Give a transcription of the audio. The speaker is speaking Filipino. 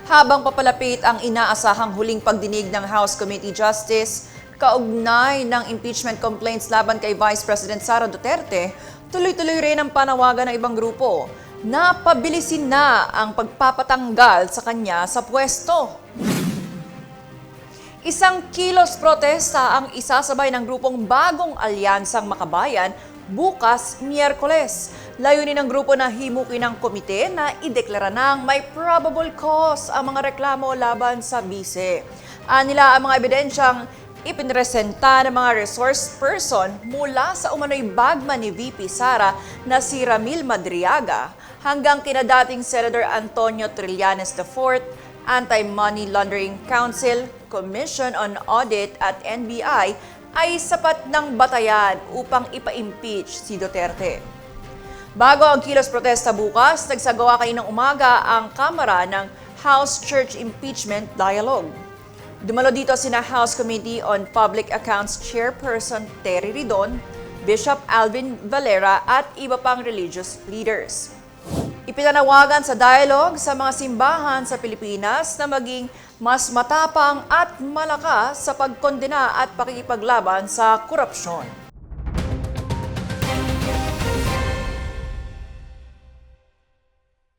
Habang papalapit ang inaasahang huling pagdinig ng House Committee Justice, kaugnay ng impeachment complaints laban kay Vice President Sara Duterte, tuloy-tuloy rin ang panawagan ng ibang grupo na pabilisin na ang pagpapatanggal sa kanya sa pwesto. Isang kilos protesta ang isasabay ng grupong Bagong Alyansang Makabayan bukas Miyerkules. Layunin ng grupo na himukin ng komite na ideklara ng may probable cause ang mga reklamo laban sa bise. Anila ang mga ebidensyang ipinresenta ng mga resource person mula sa umano'y bagman ni VP Sara na si Ramil Madriaga hanggang kina dating Senator Antonio Trillanes IV, Anti-Money Laundering Council, Commission on Audit at NBI ay sapat ng batayan upang ipa-impeach si Duterte. Bago ang kilos protesta bukas, nagsagawa kaninang umaga ang Kamara ng House Church Impeachment Dialogue. Dumalo dito sina House Committee on Public Accounts Chairperson Terry Ridon, Bishop Alvin Valera at iba pang religious leaders. Ipinanawagan sa dialogue sa mga simbahan sa Pilipinas na maging mas matapang at malakas sa pagkondena at pakikipaglaban sa korupsyon.